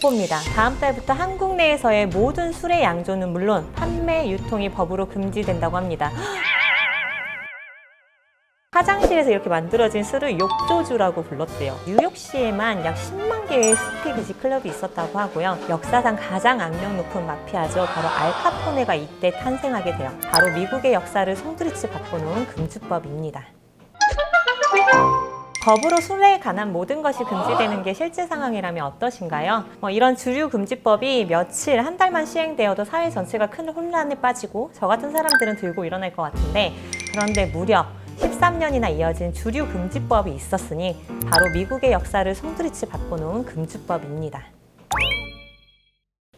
속보입니다. 다음 달부터 한국 내에서의 모든 술의 양조는 물론 판매, 유통이 법으로 금지된다고 합니다. 화장실에서 이렇게 만들어진 술을 욕조주라고 불렀대요. 뉴욕시에만 약 10만 개의 스피기지 클럽이 있었다고 하고요. 역사상 가장 악명 높은 마피아죠. 바로 알카포네가 이때 탄생하게 돼요. 바로 미국의 역사를 송두리째 바꿔놓은 금주법입니다. 법으로 술에 관한 모든 것이 금지되는 게 실제 상황이라면 어떠신가요? 이런 주류 금지법이 며칠, 한 달만 시행되어도 사회 전체가 큰 혼란에 빠지고 저 같은 사람들은 들고 일어날 것 같은데, 그런데 무려 13년이나 이어진 주류 금지법이 있었으니 바로 미국의 역사를 송두리째 바꿔놓은 금주법입니다.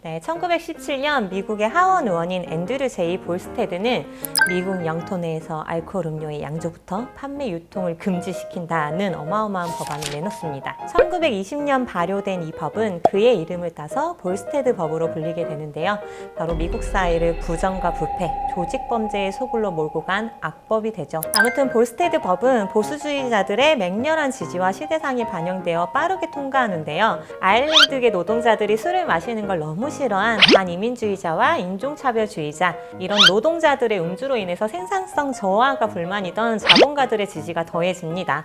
네, 1917년 미국의 하원 의원인 앤드류 제이 볼스테드는 미국 영토 내에서 알코올 음료의 양조부터 판매 유통을 금지시킨다는 어마어마한 법안을 내놓습니다. 1920년 발효된 이 법은 그의 이름을 따서 볼스테드 법으로 불리게 되는데요. 바로 미국 사회를 부정과 부패, 조직 범죄의 소굴로 몰고 간 악법이 되죠. 아무튼 볼스테드 법은 보수주의자들의 맹렬한 지지와 시대상이 반영되어 빠르게 통과하는데요. 아일랜드계 노동자들이 술을 마시는 걸 너무 싫어한 반이민주의자와 인종차별주의자, 이런 노동자들의 음주로 인해서 생산성 저하가 불만이던 자본가들의 지지가 더해집니다.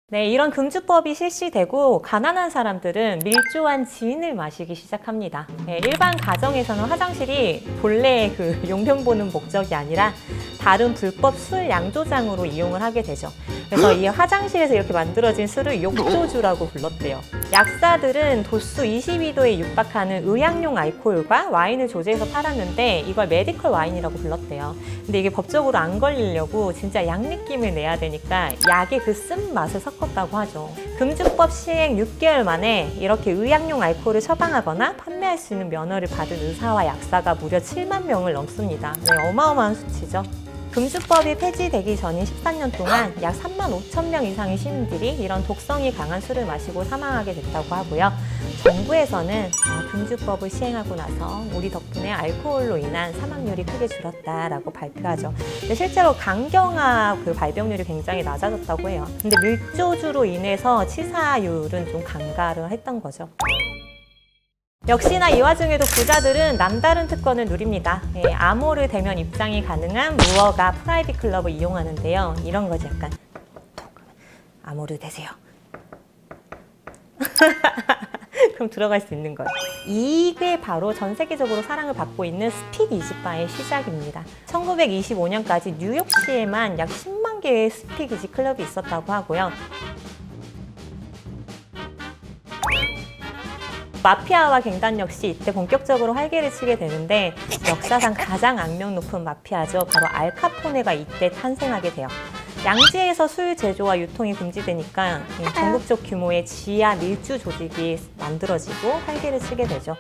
네, 이런 금주법이 실시되고 가난한 사람들은 밀조한 진을 마시기 시작합니다. 네, 일반 가정에서는 화장실이 본래의 그 용병 보는 목적이 아니라 다른 불법 술 양조장으로 이용을 하게 되죠. 그래서 이 화장실에서 이렇게 만들어진 술을 욕조주라고 불렀대요. 약사들은 도수 22도에 육박하는 의약용 알코올과 와인을 조제해서 팔았는데 이걸 메디컬 와인이라고 불렀대요. 근데 이게 법적으로 안 걸리려고 진짜 약 느낌을 내야 되니까 약의 그 쓴맛을 섞었다고 하죠. 금주법 시행 6개월 만에 이렇게 의약용 알코올을 처방하거나 판매할 수 있는 면허를 받은 의사와 약사가 무려 7만 명을 넘습니다. 네, 어마어마한 수치죠. 금주법이 폐지되기 전인 14년 동안 약 3만 5천 명 이상의 시민들이 이런 독성이 강한 술을 마시고 사망하게 됐다고 하고요. 정부에서는 금주법을 시행하고 나서 우리 덕분에 알코올로 인한 사망률이 크게 줄었다라고 발표하죠. 근데 실제로 강경화 그 발병률이 굉장히 낮아졌다고 해요. 근데 밀조주로 인해서 치사율은 좀 간과를 했던 거죠. 역시나 이 와중에도 부자들은 남다른 특권을 누립니다. 네, 암호를 대면 입장이 가능한 무허가 프라이빗 클럽을 이용하는데요. 이런 거지 약간 암호를 대세요. 그럼 들어갈 수 있는 거예요. 이게 바로 전 세계적으로 사랑을 받고 있는 스픽이지바의 시작입니다. 1925년까지 뉴욕시에만 약 10만 개의 스픽이지 클럽이 있었다고 하고요. 마피아와 갱단 역시 이때 본격적으로 활개를 치게 되는데 역사상 가장 악명 높은 마피아죠. 바로 알카포네가 이때 탄생하게 돼요. 양지에서 술 제조와 유통이 금지되니까 전국적 규모의 지하 밀주 조직이 만들어지고 활개를 치게 되죠.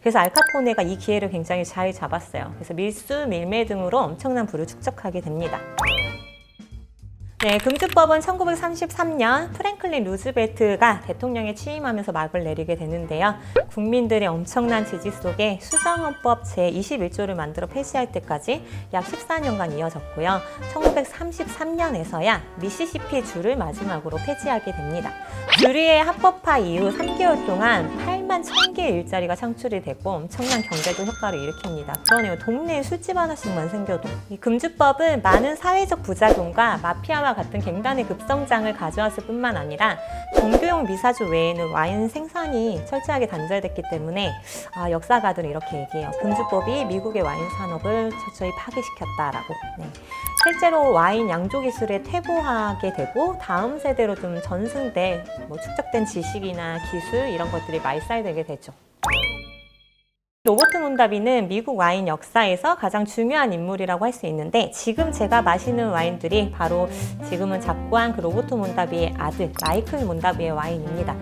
그래서 알카포네가 이 기회를 굉장히 잘 잡았어요. 그래서 밀수, 밀매 등으로 엄청난 부를 축적하게 됩니다. 네, 금주법은 1933년 프랭클린 루즈벨트가 대통령에 취임하면서 막을 내리게 되는데요. 국민들의 엄청난 지지 속에 수정헌법 제21조를 만들어 폐지할 때까지 약 14년간 이어졌고요. 1933년에서야 미시시피 주를 마지막으로 폐지하게 됩니다. 주류의 합법화 이후 3개월 동안 8만 1,000개의 일자리가 창출이 되고 엄청난 경제적 효과를 일으킵니다. 그러네요. 동네에 술집 하나씩만 생겨도. 이 금주법은 많은 사회적 부작용과 마피아와 같은 갱단의 급성장을 가져왔을 뿐만 아니라 종교용 미사주 외에는 와인 생산이 철저하게 단절됐기 때문에 역사가들은 이렇게 얘기해요. 금주법이 미국의 와인 산업을 철저히 파괴시켰다라고. 네. 실제로 와인 양조 기술에 퇴보하게 되고 다음 세대로 좀 전승될 축적된 지식이나 기술 이런 것들이 말살되게 되죠. 로버트 문다비는 미국 와인 역사에서 가장 중요한 인물이라고 할 수 있는데 지금 제가 마시는 와인들이 바로 지금은 작고한 그 로버트 문다비의 아들 마이클 문다비의 와인입니다.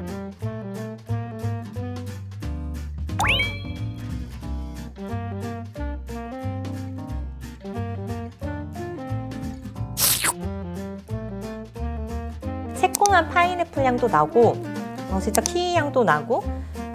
새콤한 파인애플 향도 나고 진짜 키위 향도 나고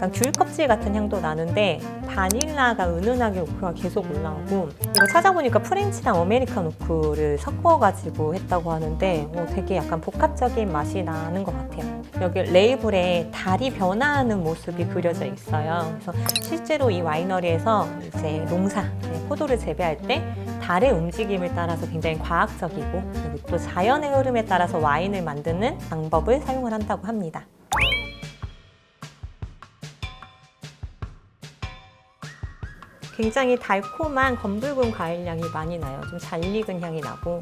약간 귤 껍질 같은 향도 나는데 바닐라가 은은하게 오크가 계속 올라오고, 이거 찾아보니까 프렌치랑 아메리칸 오크를 섞어가지고 했다고 하는데 되게 약간 복합적인 맛이 나는 것 같아요. 여기 레이블에 달이 변화하는 모습이 그려져 있어요. 그래서 실제로 이 와이너리에서 이제 농사, 포도를 재배할 때 달의 움직임을 따라서 굉장히 과학적이고, 그리고 또 자연의 흐름에 따라서 와인을 만드는 방법을 사용을 한다고 합니다. 굉장히 달콤한 검붉은 과일 향이 많이 나요. 좀 잘 익은 향이 나고,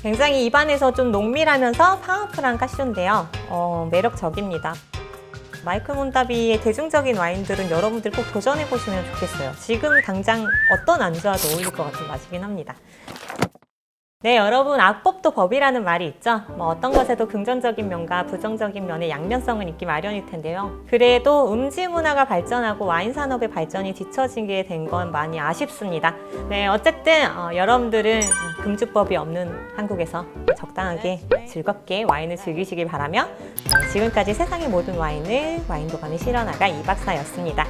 굉장히 입안에서 좀 농밀하면서 파워풀한 카쇼인데요. 매력적입니다. 마이클 몬다비의 대중적인 와인들은 여러분들 꼭 도전해보시면 좋겠어요. 지금 당장 어떤 안주와도 어울릴 것 같은 맛이긴 합니다. 네, 여러분, 악법도 법이라는 말이 있죠. 어떤 것에도 긍정적인 면과 부정적인 면의 양면성은 있기 마련일 텐데요. 그래도 음주 문화가 발전하고 와인 산업의 발전이 뒤처지게 된 건 많이 아쉽습니다. 네, 어쨌든 여러분들은 금주법이 없는 한국에서 적당하게 즐겁게 와인을 즐기시길 바라며, 지금까지 세상의 모든 와인을 와인 도감이 실어나갈 이 박사였습니다.